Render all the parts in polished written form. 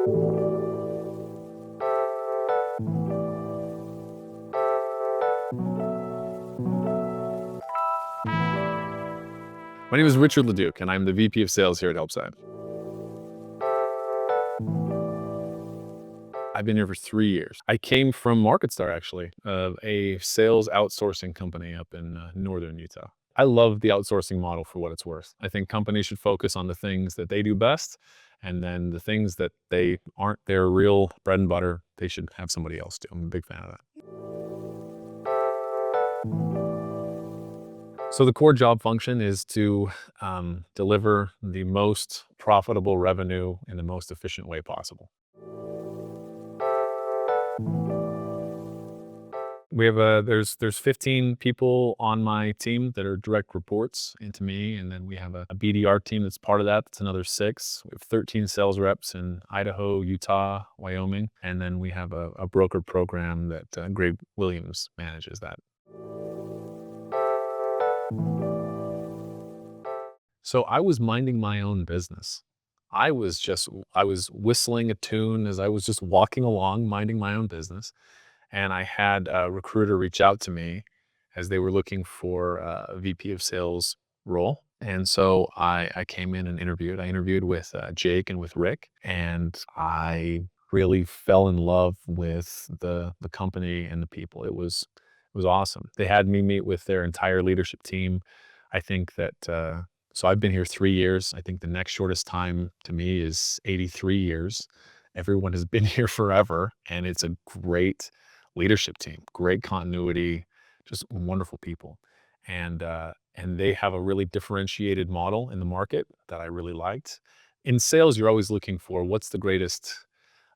My name is Richard LeDuc, and I'm the VP of Sales here at Helpside. I've been here for 3 years. I came from MarketStar, actually, a sales outsourcing company up in northern Utah. I love the outsourcing model for what it's worth. I think companies should focus on the things that they do best, and then the things that they aren't their real bread and butter, they should have somebody else do. I'm a big fan of that. So the core job function is to deliver the most profitable revenue in the most efficient way possible. We have there's 15 people on my team that are direct reports into me, and then we have a BDR team that's part of that. That's another 6. We have 13 sales reps in Idaho, Utah, Wyoming, and then we have a broker program that Greg Williams manages that. So I was minding my own business. I was whistling a tune as I was just walking along, minding my own business. And I had a recruiter reach out to me as they were looking for a VP of sales role. And so I came in and interviewed. I interviewed with Jake and with Rick, and I really fell in love with the company and the people. It was awesome. They had me meet with their entire leadership team. I think that so I've been here 3 years. I think the next shortest time to me is 83 years. Everyone has been here forever, and it's a great leadership team, great continuity, just wonderful people. And they have a really differentiated model in the market that I really liked. In sales, you're always looking for what's the greatest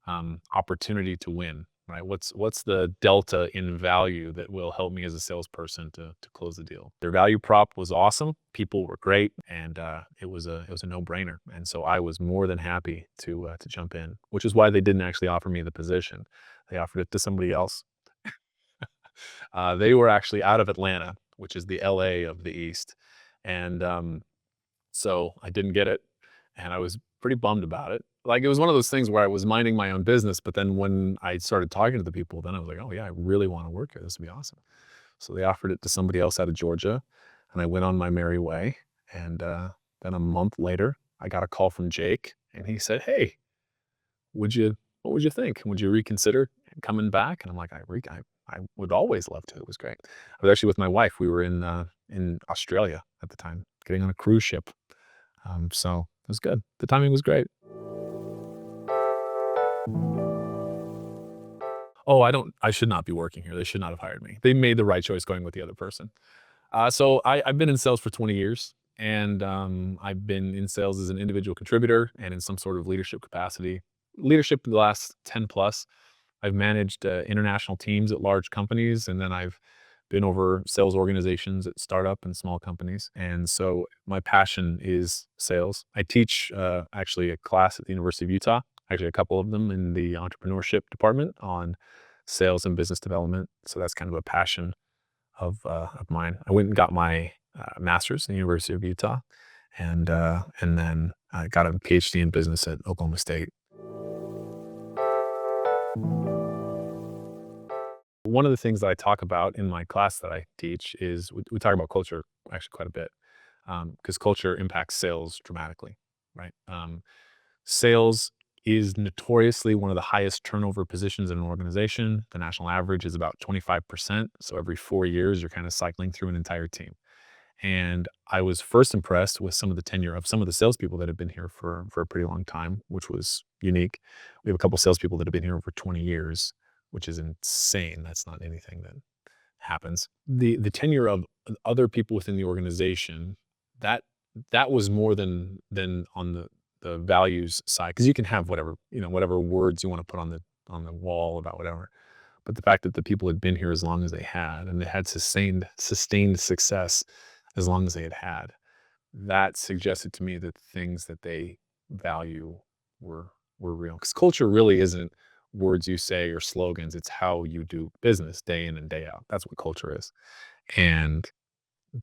opportunity to win, right? What's the delta in value that will help me as a salesperson to close the deal? Their value prop was awesome. People were great, and it was a no-brainer. And so I was more than happy to jump in, which is why they didn't actually offer me the position. They offered it to somebody else. They were actually out of Atlanta, which is the LA of the East. And so I didn't get it. And I was pretty bummed about it. Like, it was one of those things where I was minding my own business. But then when I started talking to the people, then I was like, oh, yeah, I really want to work here. This would be awesome. So they offered it to somebody else out of Georgia. And I went on my merry way. And then a month later, I got a call from Jake. And he said, hey, what would you think? Would you reconsider coming back? And I'm like, I would always love to. It was great. I was actually with my wife. We were in Australia at the time, getting on a cruise ship. So it was good. The timing was great. Oh, I should not be working here. They should not have hired me. They made the right choice going with the other person. So I've been in sales for 20 years, and I've been in sales as an individual contributor and in some sort of leadership capacity. Leadership in the last 10 plus. I've managed international teams at large companies, and then I've been over sales organizations at startup and small companies. And so my passion is sales. I teach actually a class at the University of Utah, actually a couple of them in the entrepreneurship department on sales and business development. So that's kind of a passion of mine. I went and got my master's in the University of Utah, and then I got a PhD in business at Oklahoma State. One of the things that I talk about in my class that I teach is we talk about culture actually quite a bit, because culture impacts sales dramatically, right? Sales is notoriously one of the highest turnover positions in an organization. The national average is about 25%. So every 4 years, you're kind of cycling through an entire team. And I was first impressed with some of the tenure of some of the salespeople that have been here for a pretty long time, which was unique. We have a couple salespeople that have been here over 20 years, which is insane. That's not anything that happens. The tenure of other people within the organization, that that was more than on the values side, because you can have whatever words you want to put on the wall about whatever. But the fact that the people had been here as long as they had, and they had sustained success as long as they had, that suggested to me that things that they value were real. Because culture really isn't words you say or slogans. It's how you do business day in and day out. That's what culture is. And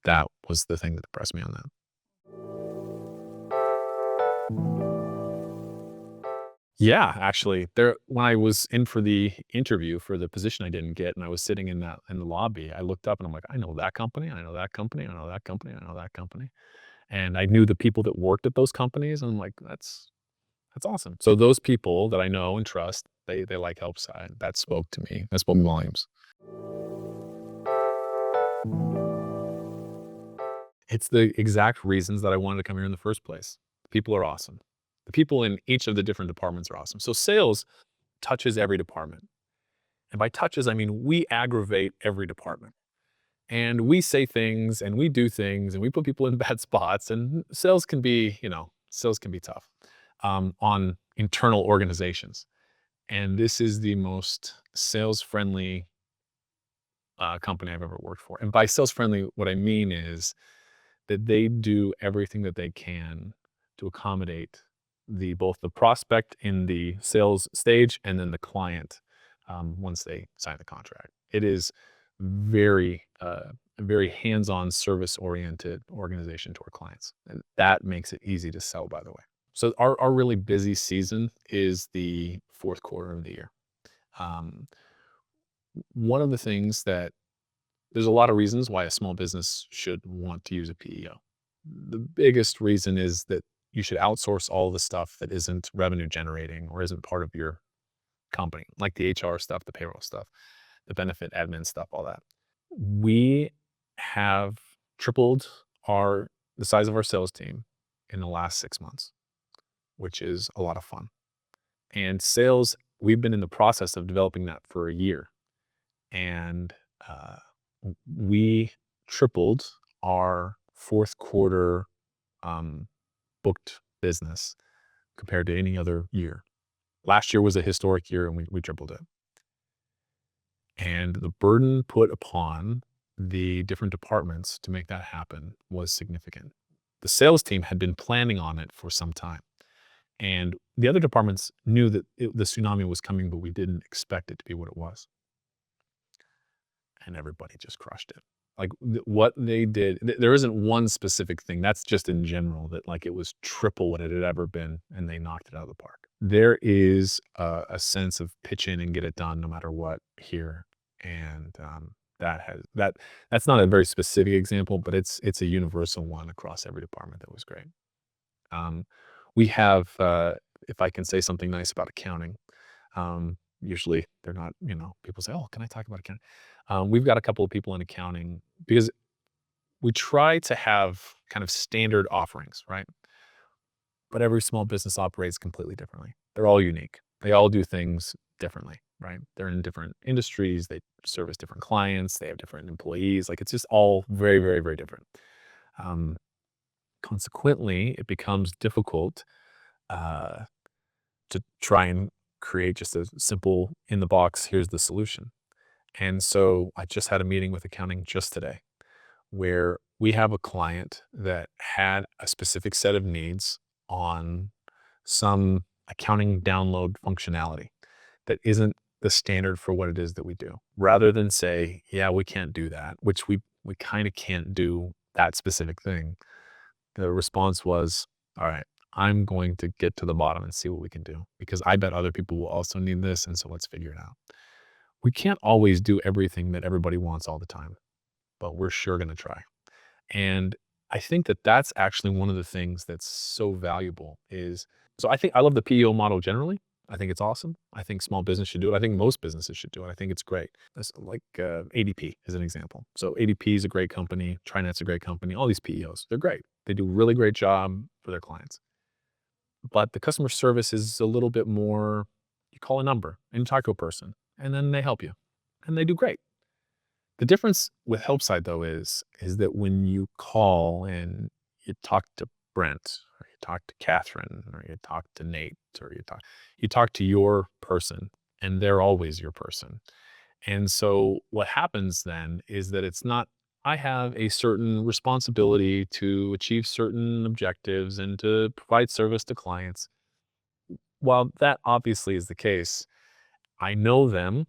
that was the thing that impressed me on that. Yeah, actually, there when I was in for the interview for the position I didn't get, and I was sitting in the lobby, I looked up and I'm like, "I know that company, I know that company, I know that company, I know that company." And I knew the people that worked at those companies, and I'm like, "That's awesome." So those people that I know and trust, they like Helpside. That spoke to me. That spoke volumes. It's the exact reasons that I wanted to come here in the first place. The people are awesome. The people in each of the different departments are awesome. So sales touches every department. And by touches, I mean we aggravate every department. And we say things and we do things and we put people in bad spots. And sales can be, sales can be tough on internal organizations. And this is the most sales friendly company I've ever worked for. And by sales friendly, what I mean is that they do everything that they can to accommodate both the prospect in the sales stage and then the client once they sign the contract. It is very a very hands-on service-oriented organization to our clients, and that makes it easy to sell, by the way. So our really busy season is the fourth quarter of the year. Um, One of the things that there's a lot of reasons why a small business should want to use a PEO. The biggest reason is that you should outsource all the stuff that isn't revenue generating or isn't part of your company, like the HR stuff, the payroll stuff, the benefit admin stuff, all that. We have tripled the size of our sales team in the last 6 months, which is a lot of fun. And sales, we've been in the process of developing that for a year. And uh, we tripled our fourth quarter um, booked business compared to any other year. Last year was a historic year and we tripled it. And the burden put upon the different departments to make that happen was significant. The sales team had been planning on it for some time. And the other departments knew that the tsunami was coming, but we didn't expect it to be what it was. And everybody just crushed it. Like what they did, there isn't one specific thing. That's just in general that like it was triple what it had ever been, and they knocked it out of the park. There is a sense of pitch in and get it done no matter what here, and that's not a very specific example, but it's a universal one across every department. That was great. Um, we have, if I can say something nice about accounting, usually they're not, people say, "Oh, can I talk about accounting?" We've got a couple of people in accounting because we try to have kind of standard offerings, right? But every small business operates completely differently. They're all unique. They all do things differently, right? They're in different industries. They service different clients. They have different employees. Like it's just all very, very, very different. Um, Consequently, it becomes difficult uh, to try and create just a simple in the box, here's the solution. And so I just had a meeting with accounting just today where we have a client that had a specific set of needs on some accounting download functionality that isn't the standard for what it is that we do. Rather than say, yeah, we can't do that, which we kind of can't do that specific thing. The response was, all right, I'm going to get to the bottom and see what we can do because I bet other people will also need this. And so let's figure it out. We can't always do everything that everybody wants all the time, but we're sure going to try. And I think that that's actually one of the things that's so valuable is so I think I love the PEO model generally. I think it's awesome. I think small business should do it. I think most businesses should do it. I think it's great. That's like ADP is an example. So ADP is a great company. Trinet's a great company. All these PEOs, they're great. They do a really great job for their clients. But the customer service is a little bit more, you call a number and you talk to a person and then they help you and they do great. The difference with Helpside though is that when you call and you talk to Brent or you talk to Catherine or you talk to Nate or you talk to your person and they're always your person. And so what happens then is that it's not I have a certain responsibility to achieve certain objectives and to provide service to clients. While that obviously is the case, I know them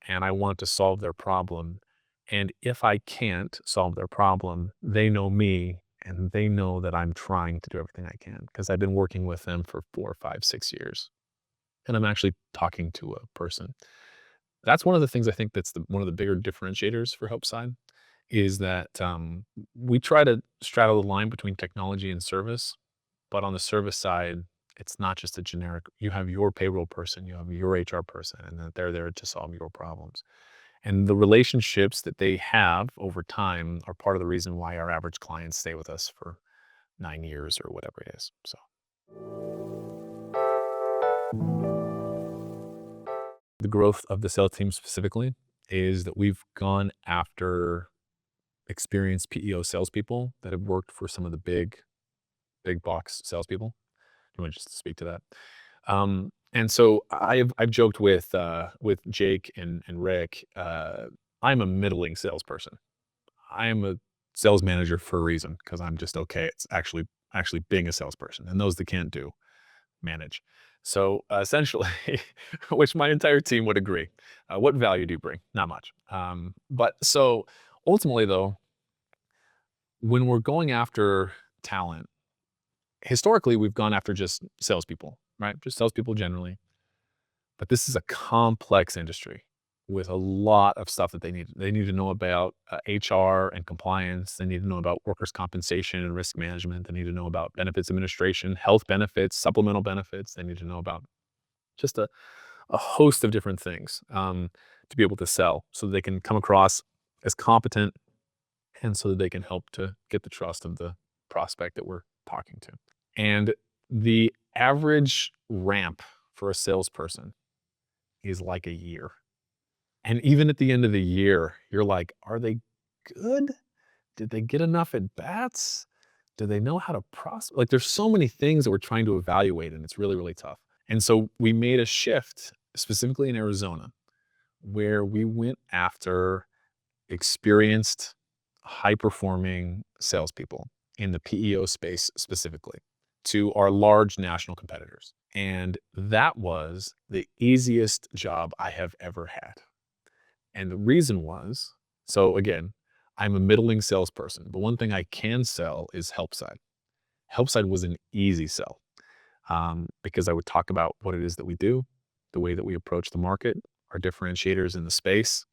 and I want to solve their problem. And if I can't solve their problem, they know me and they know that I'm trying to do everything I can because I've been working with them for 4, 5, 6 years. and I'm actually talking to a person. That's one of the things I think that's one of the bigger differentiators for Helpside is that we try to straddle the line between technology and service, but on the service side, it's not just a generic. You have your payroll person, you have your HR person, and that they're there to solve your problems. And the relationships that they have over time are part of the reason why our average clients stay with us for 9 years or whatever it is. So the growth of the sales team specifically is that we've gone after experienced PEO salespeople that have worked for some of the big box salespeople. You want to just speak to that? And so I've joked with Jake and Rick. I'm a middling salesperson. I am a sales manager for a reason because I'm just okay. It's actually being a salesperson, and those that can't do manage. So essentially, which my entire team would agree. What value do you bring? Not much. But so ultimately, though, when we're going after talent, historically we've gone after just salespeople, right? Just salespeople generally. But this is a complex industry with a lot of stuff that they need. They need to know about HR and compliance. They need to know about workers' compensation and risk management. They need to know about benefits administration, health benefits, supplemental benefits. They need to know about just a host of different things to be able to sell so that they can come across as competent and so that they can help to get the trust of the prospect that we're talking to. And the average ramp for a salesperson is like a year. And even at the end of the year, you're like, are they good? Did they get enough at bats? Do they know how to process? Like, there's so many things that we're trying to evaluate, and it's really, really tough. And so we made a shift, specifically in Arizona, where we went after experienced, high performing salespeople in the PEO space specifically to our large national competitors. And that was the easiest job I have ever had. And the reason was, so again, I'm a middling salesperson, but one thing I can sell is Helpside. Helpside was an easy sell because I would talk about what it is that we do, the way that we approach the market, our differentiators in the space,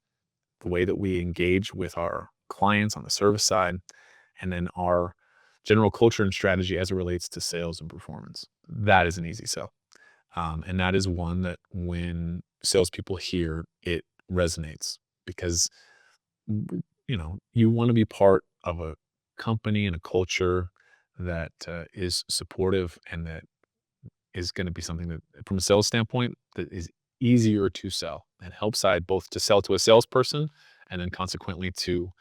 the way that we engage with our clients on the service side, and then our general culture and strategy as it relates to sales and performance. That is an easy sell. And that is one that when salespeople hear, it resonates because you want to be part of a company and a culture that is supportive and that is going to be something that, from a sales standpoint, that is easier to sell and help side both to sell to a salesperson and then consequently to,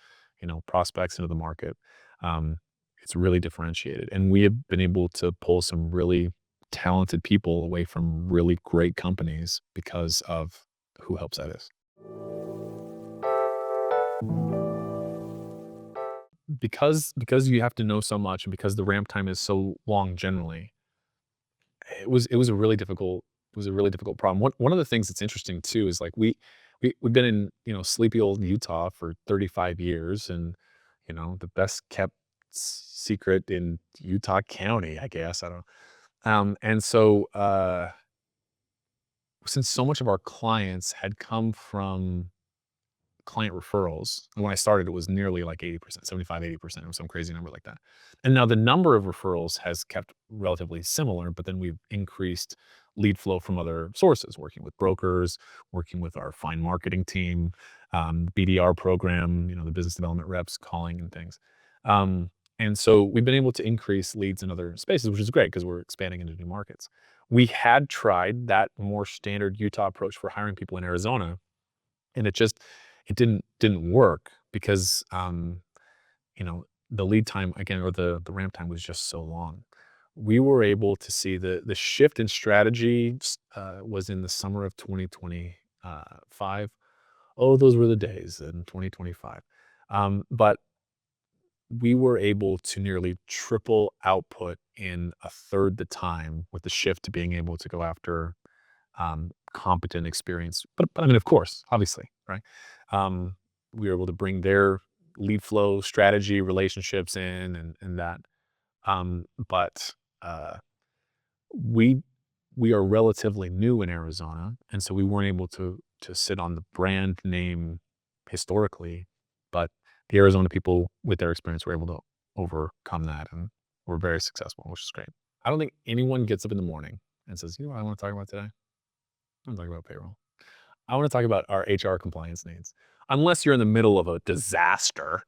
prospects into the market. Um, it's really differentiated, and we have been able to pull some really talented people away from really great companies because of who HelpSide is. Because you have to know so much and because the ramp time is so long generally, it was a really difficult problem. One of the things that's interesting too is like we've been in, sleepy old Utah for 35 years and, the best kept secret in Utah County, I guess. I don't and so since so much of our clients had come from client referrals. And when I started, it was nearly like 80%, 75, 80%, or some crazy number like that. And now the number of referrals has kept relatively similar, but then we've increased lead flow from other sources, working with brokers, working with our fine marketing team, BDR program, the business development reps calling and things. And so we've been able to increase leads in other spaces, which is great because we're expanding into new markets. We had tried that more standard Utah approach for hiring people in Arizona, and it didn't work because the lead time again or the ramp time was just so long. We were able to see the shift in strategy was in the summer of 2025. Oh, those were the days in 2025. But we were able to nearly triple output in a third the time with the shift to being able to go after competent experience. But I mean, of course, obviously, right? We were able to bring their lead flow strategy relationships in and that. But we we are relatively new in Arizona, and so we weren't able to sit on the brand name historically, but the Arizona people with their experience were able to overcome that and were very successful, which is great. I don't think anyone gets up in the morning and says, "You know what I want to talk about today? I want to talk about payroll. I want to talk about our HR compliance needs." Unless you're in the middle of a disaster,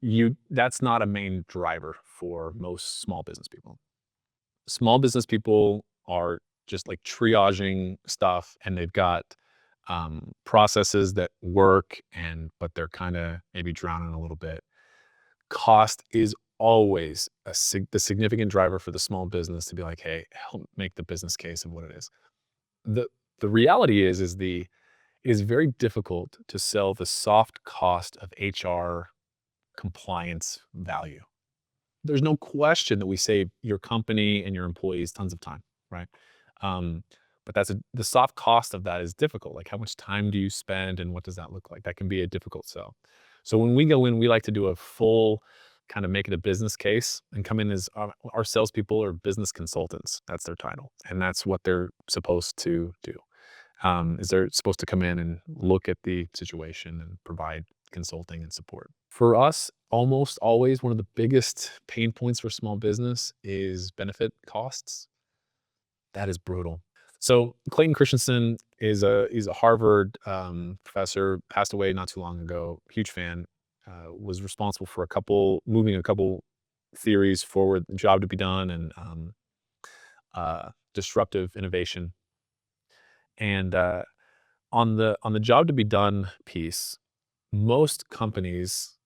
you that's not a main driver for most small business people. Small business people are just like triaging stuff, and they've got processes that work, and but they're kind of maybe drowning a little bit. Cost is always the significant driver for the small business to be like, hey, help make the business case of what it is. The the reality is it is very difficult to sell the soft cost of HR compliance value. There's no question that we save your company and your employees tons of time, right? Um, but the soft cost of that is difficult. Like, how much time do you spend, and what does that look like? That can be a difficult sell. So when we go in, we like to do a full kind of make it a business case and come in as our salespeople are business consultants. That's their title, and that's what they're supposed to do. Is they're supposed to come in and look at the situation and provide consulting and support. For us, almost always one of the biggest pain points for small business is benefit costs. That is brutal. So Clayton Christensen is a Harvard professor, passed away not too long ago. Huge fan. Was responsible for moving a couple theories forward, job to be done, and disruptive innovation. And on the job to be done piece, most companies,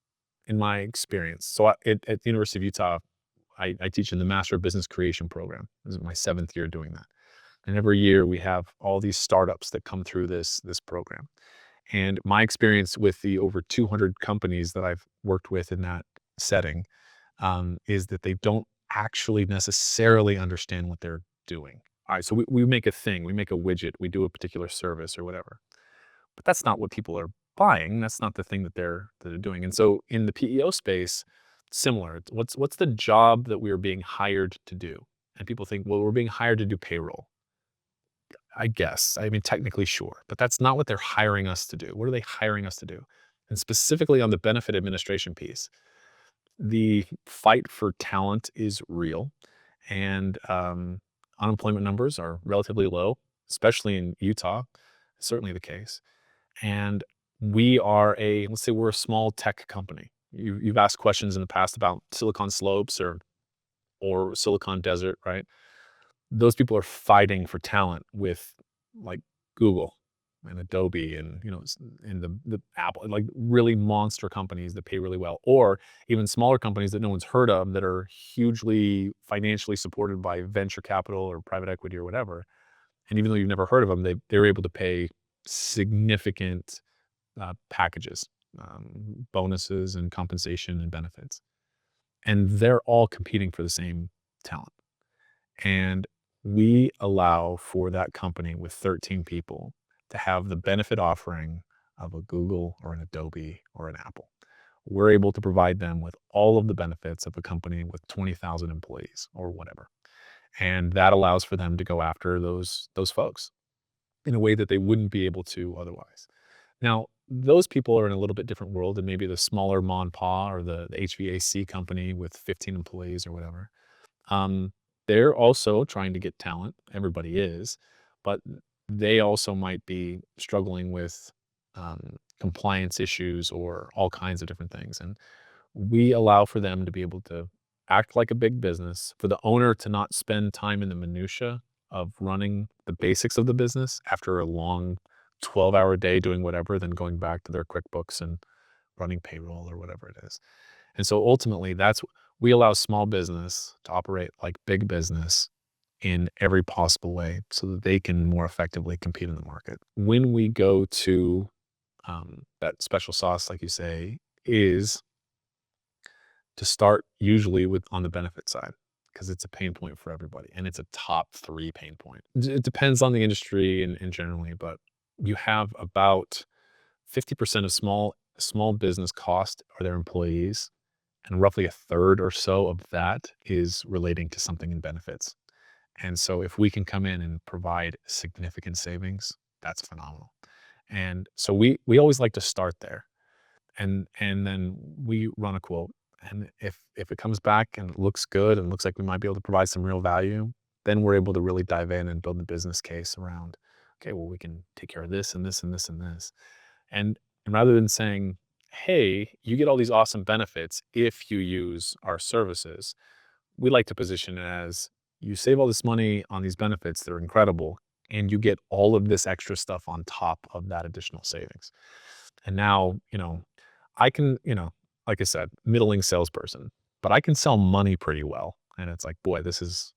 in my experience, so at the University of Utah, I teach in the Master of Business Creation program. This is my 7th year doing that. And every year we have all these startups that come through this program. And my experience with the over 200 companies that I've worked with in that setting is that they don't actually necessarily understand what they're doing. All right, so we make a thing, we make a widget, we do a particular service or whatever, but that's not what people are buying. That's not the thing that they're doing. And so in the PEO space, similar. What's the job that we are being hired to do? And people think, well, we're being hired to do payroll. I guess. I mean, technically, sure, but that's not what they're hiring us to do. What are they hiring us to do? And specifically on the benefit administration piece, the fight for talent is real, and unemployment numbers are relatively low, especially in Utah. Certainly the case. And let's say we're a small tech company. You've asked questions in the past about Silicon Slopes or Silicon Desert, right? Those people are fighting for talent with like Google and Adobe and and the Apple, like really monster companies that pay really well, or even smaller companies that no one's heard of that are hugely financially supported by venture capital or private equity or whatever. And even though you've never heard of them, they're able to pay significant packages, bonuses and compensation and benefits. And they're all competing for the same talent. And we allow for that company with 13 people to have the benefit offering of a Google or an Adobe or an Apple. We're able to provide them with all of the benefits of a company with 20,000 employees or whatever. And that allows for them to go after those folks in a way that they wouldn't be able to otherwise. Now, those people are in a little bit different world than maybe the smaller mom and pa or the HVAC company with 15 employees or whatever. Um, they're also trying to get talent. Everybody is, but they also might be struggling with compliance issues or all kinds of different things. And we allow for them to be able to act like a big business, for the owner to not spend time in the minutia of running the basics of the business after a long 12-hour day doing whatever, then going back to their QuickBooks and running payroll or whatever it is. And so ultimately, we allow small business to operate like big business in every possible way so that they can more effectively compete in the market. When we go to that special sauce, like you say, is to start usually with on the benefit side because it's a pain point for everybody and it's a top 3 pain point. It depends on the industry and generally, but you have about 50% of small business cost are their employees, and roughly a third or so of that is relating to something in benefits. And so if we can come in and provide significant savings, that's phenomenal. And so we always like to start there, and then we run a quote. And if it comes back and it looks good and looks like we might be able to provide some real value, then we're able to really dive in and build the business case around, okay, well, we can take care of this and this and this and this. And rather than saying, hey, you get all these awesome benefits if you use our services, we like to position it as, you save all this money on these benefits that are incredible, and you get all of this extra stuff on top of that additional savings. And now, I can, like I said, middling salesperson, but I can sell money pretty well. And it's like, boy, this is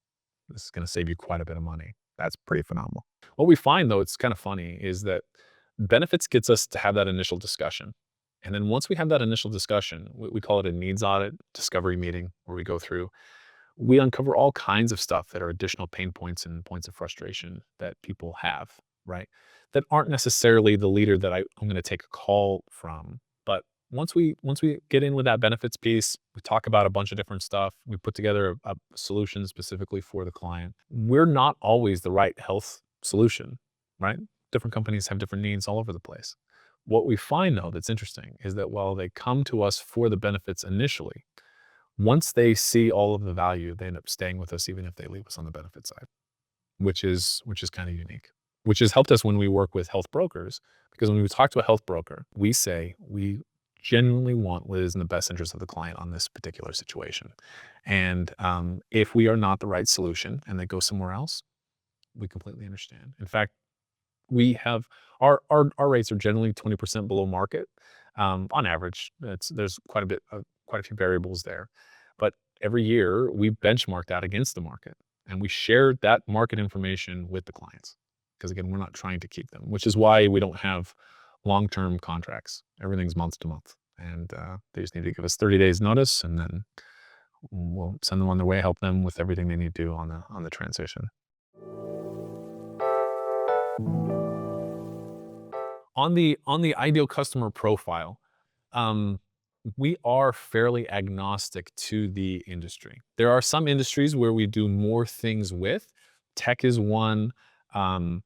going to save you quite a bit of money. That's pretty phenomenal. What we find, though, it's kind of funny, is that benefits gets us to have that initial discussion. And then once we have that initial discussion, we call it a needs audit discovery meeting, where we go through, we uncover all kinds of stuff that are additional pain points and points of frustration that people have, right? That aren't necessarily the leader that I'm going to take a call from. But once we get in with that benefits piece, we talk about a bunch of different stuff. We put together a solution specifically for the client. We're not always the right health solution, right? Different companies have different needs all over the place. What we find, though, that's interesting is that while they come to us for the benefits initially, once they see all of the value, they end up staying with us even if they leave us on the benefit side, which is kind of unique. Which has helped us when we work with health brokers, because when we talk to a health broker, we say we genuinely want what is in the best interest of the client on this particular situation. And if we are not the right solution and they go somewhere else, we completely understand. In fact, we have our rates are generally 20% below market, on average. There's quite a few variables there, but every year we benchmark that against the market, and we share that market information with the clients. Because again, we're not trying to keep them, which is why we don't have long-term contracts. Everything's month to month, and they just need to give us 30 days notice, and then we'll send them on their way, help them with everything they need to do on the transition. On the ideal customer profile, um, we are fairly agnostic to the industry. There are some industries where we do more things with. Tech is one. Um,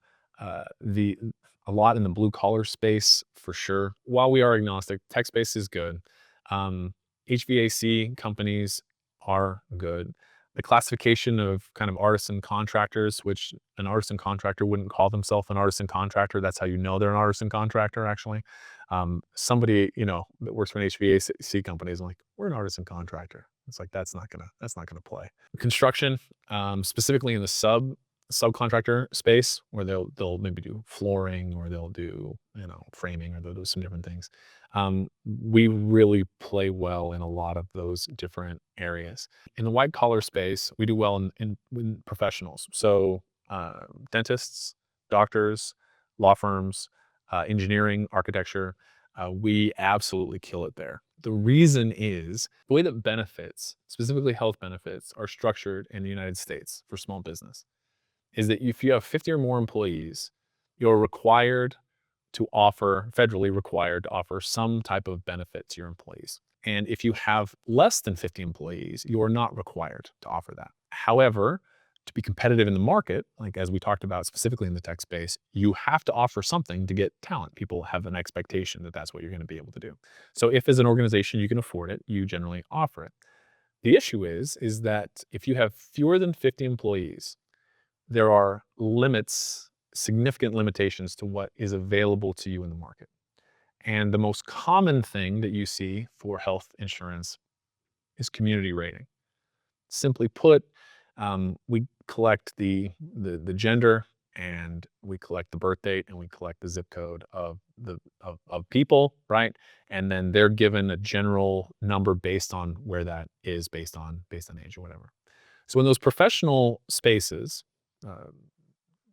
the A lot in the blue collar space for sure. While we are agnostic, tech space is good. HVAC companies are good. The classification of kind of artisan contractors, which an artisan contractor wouldn't call themselves an artisan contractor. That's how you know they're an artisan contractor, actually. Somebody, that works for an HVAC company is like, we're an artisan contractor. It's like, that's not gonna play. Construction, specifically in the subcontractor space, where they'll maybe do flooring, or they'll do, framing, or they'll do some different things. We really play well in a lot of those different areas. In the white collar space, we do well in professionals. So dentists, doctors, law firms, engineering, architecture, we absolutely kill it there. The reason is the way that benefits, specifically health benefits, are structured in the United States for small business is that if you have 50 or more employees, you're federally required to offer some type of benefit to your employees. And if you have less than 50 employees, you are not required to offer that. However, to be competitive in the market, like as we talked about specifically in the tech space, you have to offer something to get talent. People have an expectation that that's what you're going to be able to do. So if as an organization you can afford it, you generally offer it. The issue is that if you have fewer than 50 employees, there are limits, significant limitations to what is available to you in the market. And the most common thing that you see for health insurance is community rating. Simply put, we collect the gender, and we collect the birth date, and we collect the zip code of people, right? And then they're given a general number based on where that is, based on age or whatever. So in those professional spaces, uh,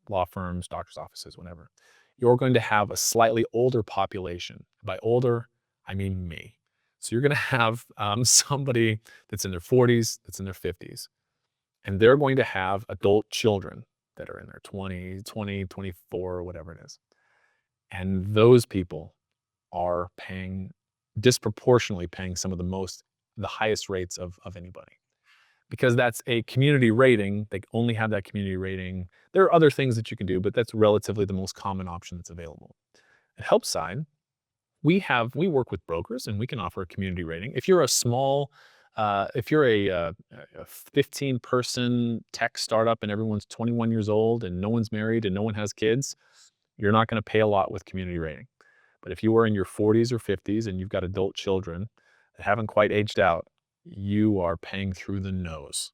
law firms, doctor's offices, whatever, you're going to have a slightly older population. By older, I mean me. So you're going to have somebody that's in their 40s, that's in their 50s, and they're going to have adult children that are in their 24, whatever it is. And those people are disproportionately paying some of the highest rates of anybody. because that's a community rating. They only have that community rating. There are other things that you can do, but that's relatively the most common option that's available. At Helpside, we work with brokers and we can offer a community rating. If you're a small, if you're a 15 person tech startup and everyone's 21 years old and no one's married and no one has kids, you're not going to pay a lot with community rating. But if you are in your 40s or 50s and you've got adult children that haven't quite aged out, you are paying through the nose.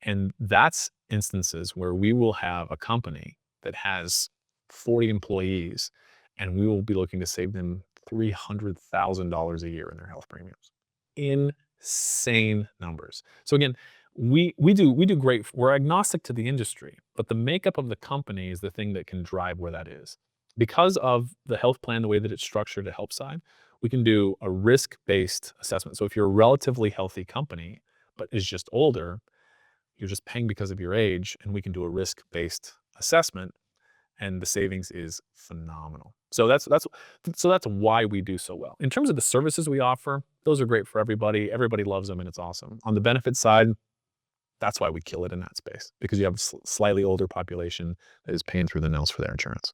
And that's instances where we will have a company that has 40 employees and we will be looking to save them $300,000 a year in their health premiums. Insane numbers. So again, we do great. We're agnostic to the industry, but the makeup of the company is the thing that can drive where that is. Because of the health plan, the way that it's structured at Helpside, we can do a risk-based assessment. So if you're a relatively healthy company, but is just older, you're just paying because of your age, and we can do a risk-based assessment, and the savings is phenomenal. So that's why we do so well. In terms of the services we offer, those are great for everybody. Everybody loves them, and it's awesome. On the benefit side, that's why we kill it in that space, because you have a slightly older population that is paying through the nose for their insurance.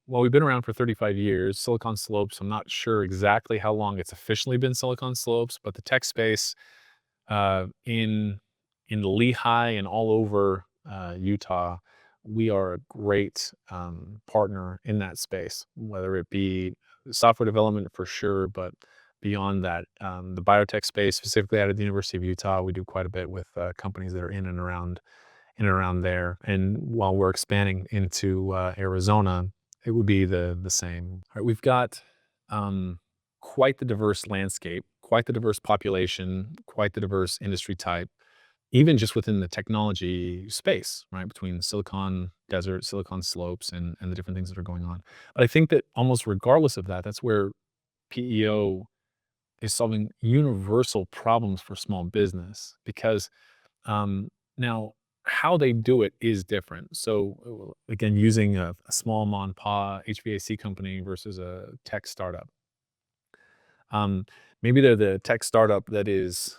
Well, we've been around for 35 years. Silicon Slopes, I'm not sure exactly how long it's officially been Silicon Slopes, but the tech space in Lehigh and all over Utah, we are a great partner in that space, whether it be software development for sure, but beyond that, the biotech space, specifically out of the University of Utah, we do quite a bit with companies that are in and around there. And while we're expanding into Arizona, it would be the same. All right, we've got quite the diverse landscape, quite the diverse population, quite the diverse industry type, even just within the technology space, right? Between Silicon Desert, Silicon Slopes, and the different things that are going on. But I think that almost regardless of that, that's where PEO is solving universal problems for small business because now, how they do it is different. So again, using a small mom and pop HVAC company versus a tech startup. Um, Maybe they're the tech startup that is,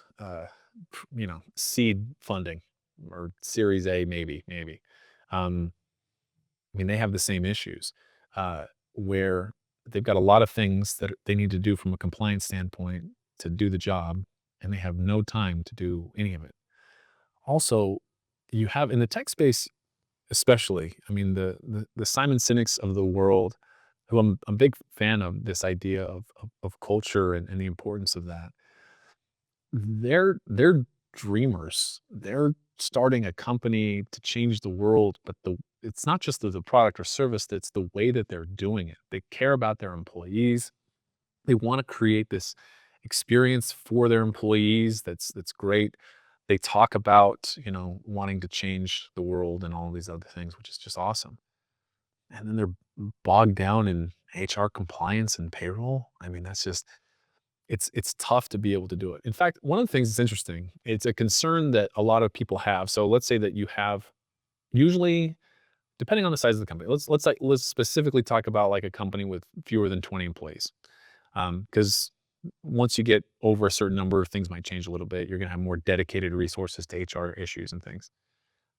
seed funding or Series A, maybe. Um, I mean, they have the same issues where they've got a lot of things that they need to do from a compliance standpoint to do the job, and they have no time to do any of it. Also, you have in the tech space, especially, I mean, the Simon Sinek's of the world, who I'm a big fan of this idea of culture and the importance of that. They're dreamers. They're starting a company to change the world, but it's not just the product or service, it's the way that they're doing it. They care about their employees. They wanna create this experience for their employees that's great. They talk about, wanting to change the world and all these other things, which is just awesome. And then they're bogged down in HR compliance and payroll. I mean, that's just it's tough to be able to do it. In fact, one of the things that's interesting, it's a concern that a lot of people have. So let's say that you have usually, depending on the size of the company, let's specifically talk about like a company with fewer than 20 employees. Because once you get over a certain number, things might change a little bit. You're gonna have more dedicated resources to HR issues and things.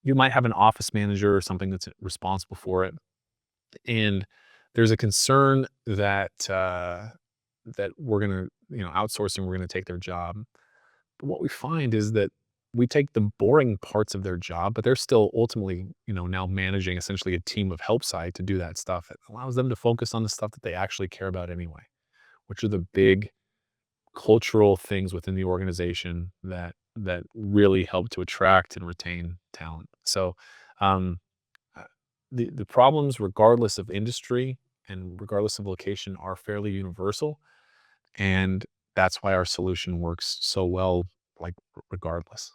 You might have an office manager or something that's responsible for it. And there's a concern that that we're gonna, outsourcing, we're gonna take their job. But what we find is that we take the boring parts of their job, but they're still ultimately, now managing essentially a team of help side to do that stuff. It allows them to focus on the stuff that they actually care about anyway, which are the big cultural things within the organization that really help to attract and retain talent. So um, uh, the problems, regardless of industry and regardless of location, are fairly universal, and that's why our solution works so well, like regardless.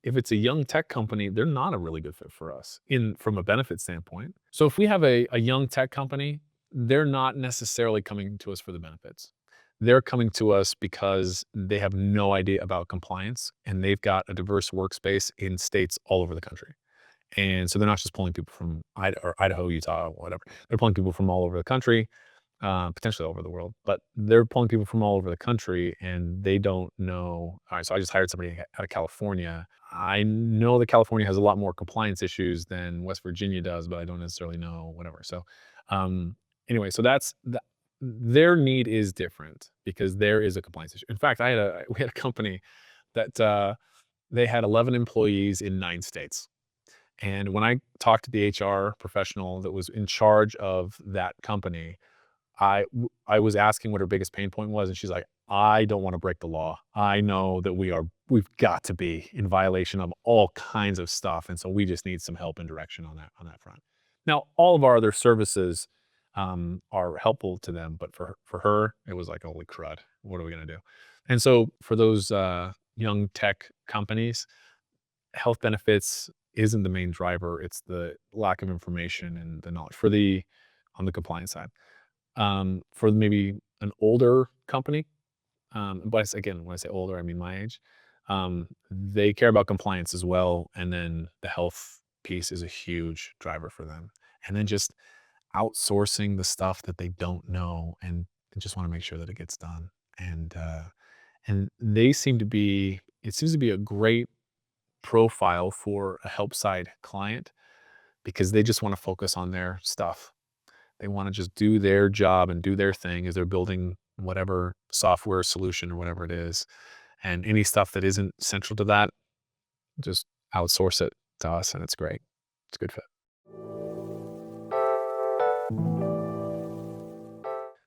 If it's a young tech company, they're not a really good fit for us in from a benefit standpoint. So if we have a young tech company, they're not necessarily coming to us for the benefits. They're coming to us because they have no idea about compliance and they've got a diverse workspace in states all over the country. And so they're not just pulling people from Idaho, Utah, whatever. They're pulling people from all over the country, potentially all over the world, but they're pulling people from all over the country and they don't know. All right, so I just hired somebody out of California. I know that California has a lot more compliance issues than West Virginia does, but I don't necessarily know whatever. So, um, anyway, so their need is different because there is a compliance issue. In fact, we had a company that they had 11 employees in 9 states. And when I talked to the HR professional that was in charge of that company, I was asking what her biggest pain point was, and she's like, "I don't wanna break the law. I know that we've got to be in violation of all kinds of stuff, and so we just need some help and direction on that front." Now, all of our other services, are helpful to them, but for her, it was like, "Holy crud, what are we gonna do?" And so for those, young tech companies, health benefits isn't the main driver, it's the lack of information and the knowledge on the compliance side. For maybe an older company, but again, when I say older, I mean my age, they care about compliance as well, and then the health piece is a huge driver for them. And then just outsourcing the stuff that they don't know and they just wanna make sure that it gets done. And they seem to be it seems to be a great profile for a Helpside client because they just wanna focus on their stuff. They wanna just do their job and do their thing as they're building whatever software solution or whatever it is, and any stuff that isn't central to that, just outsource it to us, and it's great. It's a good fit.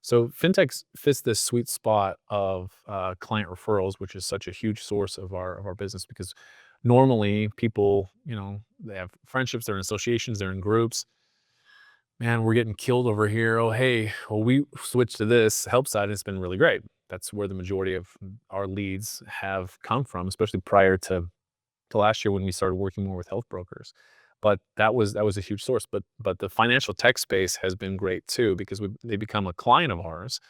So fintechs fits this sweet spot of, client referrals, which is such a huge source of our business because normally people, they have friendships, they're in associations, they're in groups. "Man, we're getting killed over here. Oh, hey, well, we switched to this help side, and it's been really great." That's where the majority of our leads have come from, especially prior to last year when we started working more with health brokers. But that was a huge source. But the financial tech space has been great too because they become a client of ours,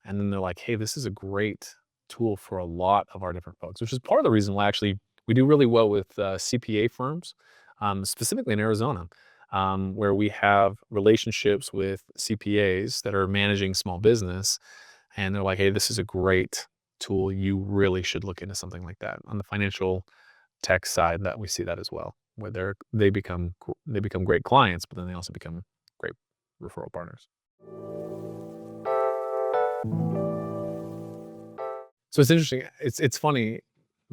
and then they're like, "Hey, this is a great tool for a lot of our different folks," which is part of the reason why actually we do really well with CPA firms, specifically in Arizona, where we have relationships with CPAs that are managing small business, and they're like, "Hey, this is a great tool. You really should look into something like that." On the financial tech side, that we see that as well, where they become great clients, but then they also become great referral partners. So it's interesting. It's funny.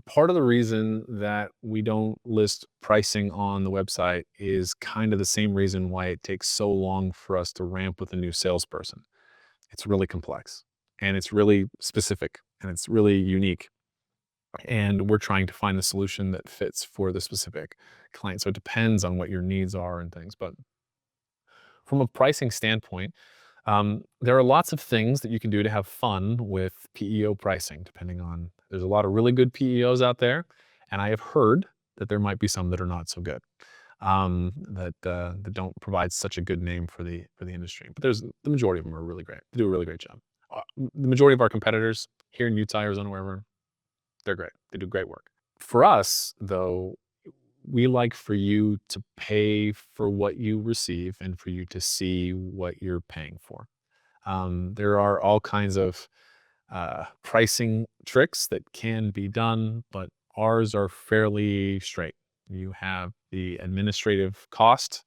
Part of the reason that we don't list pricing on the website is kind of the same reason why it takes so long for us to ramp with a new salesperson. It's really complex and it's really specific and it's really unique. And we're trying to find the solution that fits for the specific client. So it depends on what your needs are and things. But from a pricing standpoint, there are lots of things that you can do to have fun with PEO pricing, depending on, there's a lot of really good PEOs out there. And I have heard that there might be some that are not so good, that don't provide such a good name for the industry. But the majority of them are really great. They do a really great job. The majority of our competitors here in Utah, Arizona, wherever, they're great. They do great work. For us, though, we like for you to pay for what you receive and for you to see what you're paying for. There are all kinds of pricing tricks that can be done, but ours are fairly straight. You have the administrative cost,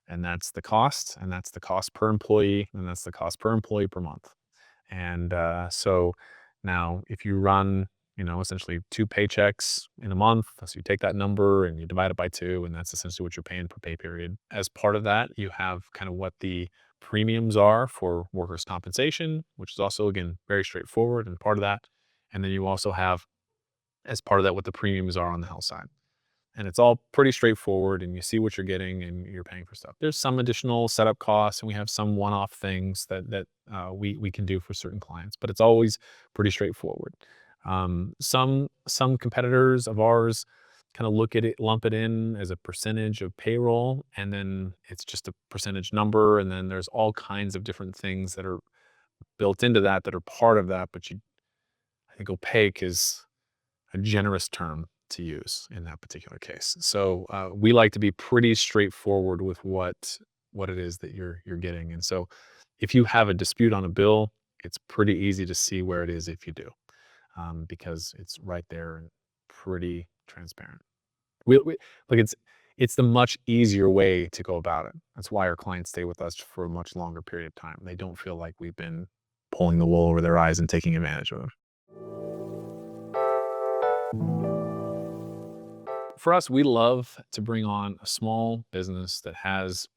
and that's the cost, and that's the cost per employee, and that's the cost per employee per month. And so now, if you run, essentially 2 paychecks in a month, so you take that number and you divide it by two, and that's essentially what you're paying per pay period. As part of that, you have kind of what the premiums are for workers' compensation, which is also, again, very straightforward and part of that. And then you also have, as part of that, what the premiums are on the health side, and it's all pretty straightforward and you see what you're getting and you're paying for stuff. There's some additional setup costs and we have some one-off things that we can do for certain clients, but it's always pretty straightforward. Some competitors of ours kind of look at it, lump it in as a percentage of payroll, and then it's just a percentage number, and then there's all kinds of different things that are built into that are part of that, but I think opaque is a generous term. to use in that particular case. So we like to be pretty straightforward with what it is that you're getting. And so if you have a dispute on a bill, it's pretty easy to see where it is if you do, because it's right there and pretty transparent. We like it's the much easier way to go about it. That's why our clients stay with us for a much longer period of time. They don't feel like we've been pulling the wool over their eyes and taking advantage of them. For us, we love to bring on a small business that has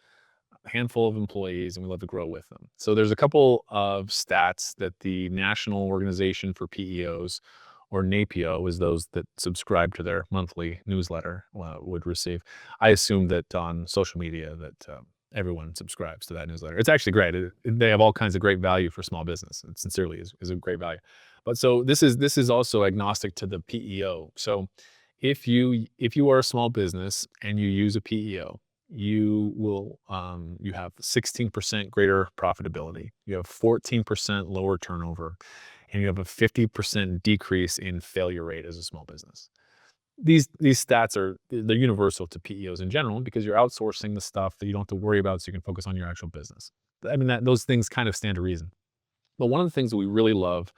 a handful of employees, and we love to grow with them. So there's a couple of stats that the National Organization for PEOs, or NAPIO, is those that subscribe to their monthly newsletter, would receive. I assume that on social media that everyone subscribes to that newsletter. It's actually great. They have all kinds of great value for small business. It sincerely is a great value. But so this is also agnostic to the PEO. So if you are a small business and you use a PEO, you have 16% greater profitability, you have 14% lower turnover, and you have a 50% decrease in failure rate as a small business. These stats they're universal to PEOs in general because you're outsourcing the stuff that you don't have to worry about, so you can focus on your actual business. I mean, that those things kind of stand to reason. But one of the things that we really love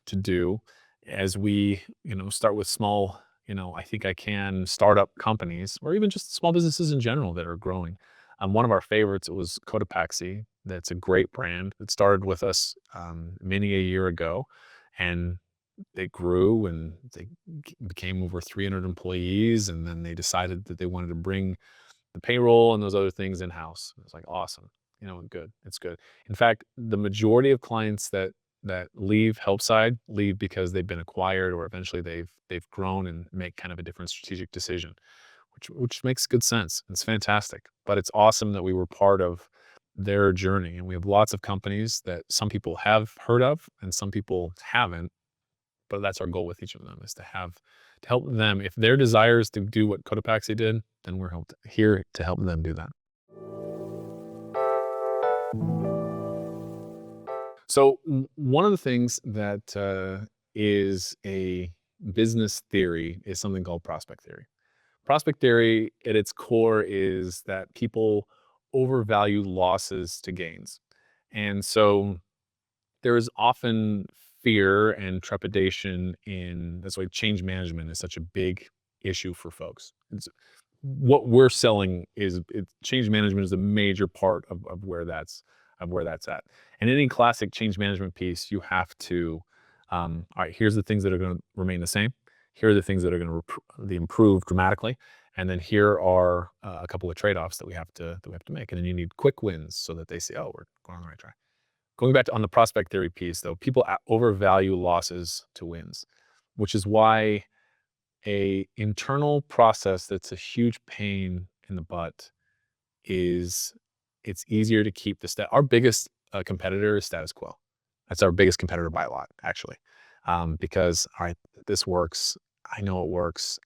to do as we, start with small, I think I can startup companies or even just small businesses in general that are growing. One of our favorites, it was Cotopaxi. That's a great brand that started with us many a year ago, and they grew and they became over 300 employees. And then they decided that they wanted to bring the payroll and those other things in-house. It's like, awesome. Good. It's good. In fact, the majority of clients that leave Helpside leave because they've been acquired or eventually they've grown and make kind of a different strategic decision, which makes good sense. It's fantastic. But it's awesome that we were part of their journey. And we have lots of companies that some people have heard of and some people haven't. But that's our goal with each of them, is to help them. If their desire is to do what Cotopaxi did, then we're here to help them do that. So one of the things that is a business theory is something called prospect theory. Prospect theory at its core is that people overvalue losses to gains. And so there is often fear and trepidation that's why change management is such a big issue for folks. What we're selling is change management is a major part of where that's at. And any classic change management piece, you have to, all right, here's the things that are going to remain the same. Here are the things that are going to improve dramatically. And then here are a couple of trade-offs that we have to make. And then you need quick wins so that they say, oh, we're going on the right track. Going back to on the prospect theory piece, though, people overvalue losses to wins, which is why a internal process that's a huge pain in the butt is it's easier to keep our biggest competitor is status quo. That's our biggest competitor by a lot, actually, because all right, this works. I know it works.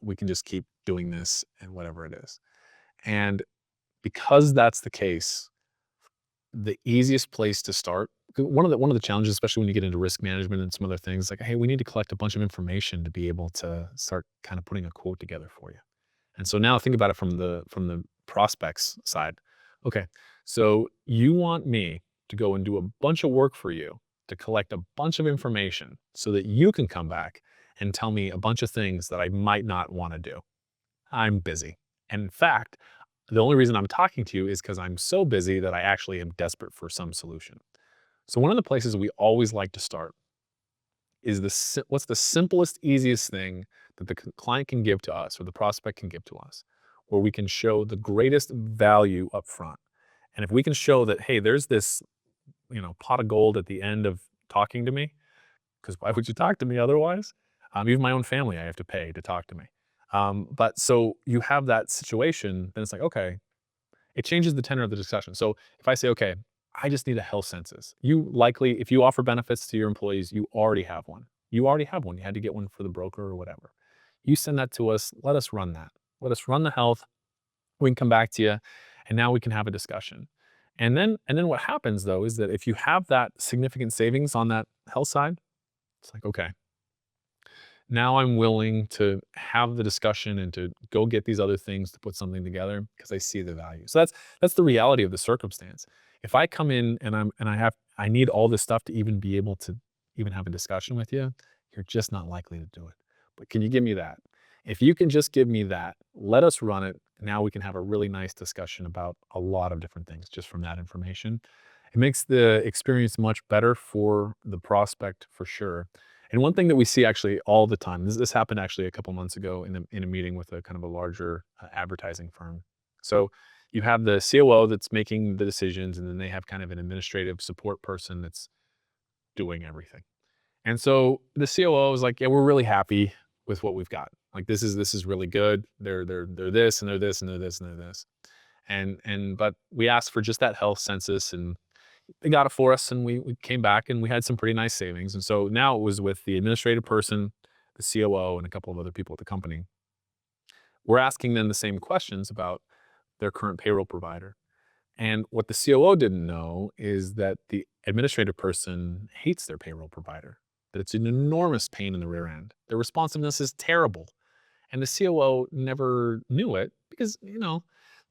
We can just keep doing this and whatever it is. And because that's the case, the easiest place to start, one of the challenges, especially when you get into risk management and some other things, like, hey, we need to collect a bunch of information to be able to start kind of putting a quote together for you. And so now think about it from the prospects side. Okay, so you want me to go and do a bunch of work for you to collect a bunch of information so that you can come back and tell me a bunch of things that I might not want to do. I'm busy. And in fact, the only reason I'm talking to you is because I'm so busy that I actually am desperate for some solution. So one of the places we always like to start is what's the simplest, easiest thing that the client can give to us or the prospect can give to us, where we can show the greatest value up front. And if we can show that, hey, there's this, pot of gold at the end of talking to me, because why would you talk to me otherwise? Even my own family, I have to pay to talk to me. But so you have that situation, then it's like, okay, it changes the tenor of the discussion. So if I say, okay, I just need a health census. You likely, if you offer benefits to your employees, you already have one. You already have one. You had to get one for the broker or whatever. You send that to us. Let us run that. Let us run the health. We can come back to you, and now we can have a discussion. And then what happens though is that if you have that significant savings on that health side, it's like, okay, Now I'm willing to have the discussion and to go get these other things to put something together because I see the value. So that's the reality of the circumstance. If I come in and I need all this stuff to even be able to even have a discussion with you, you're just not likely to do it. But can you give me that? If you can just give me that, let us run it. Now we can have a really nice discussion about a lot of different things just from that information. It makes the experience much better for the prospect for sure. And one thing that we see actually all the time, this happened actually a couple months ago in a meeting with a kind of a larger advertising firm. So you have the COO that's making the decisions, and then they have kind of an administrative support person that's doing everything. And so the COO is like, "Yeah, we're really happy with what we've got. Like this is really good. They're this and they're this and they're this and they're this." And but we asked for just that health census, and they got it for us, and we came back and we had some pretty nice savings. And so now it was with the administrative person, the COO, and a couple of other people at the company. We're asking them the same questions about their current payroll provider. And what the COO didn't know is that the administrative person hates their payroll provider, that it's an enormous pain in the rear end. Their responsiveness is terrible. And the COO never knew it because,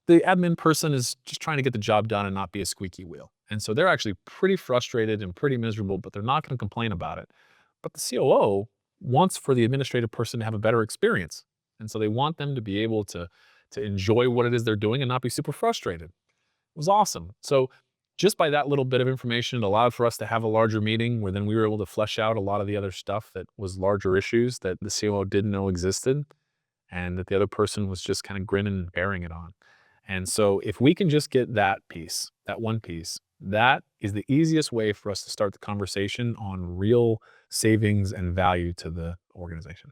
the admin person is just trying to get the job done and not be a squeaky wheel. And so they're actually pretty frustrated and pretty miserable, but they're not going to complain about it. But the COO wants for the administrative person to have a better experience. And so they want them to be able to enjoy what it is they're doing and not be super frustrated. It was awesome. So just by that little bit of information, it allowed for us to have a larger meeting where then we were able to flesh out a lot of the other stuff that was larger issues that the COO didn't know existed and that the other person was just kind of grinning and bearing it on. And so if we can just get that piece, that one piece, that is the easiest way for us to start the conversation on real savings and value to the organization.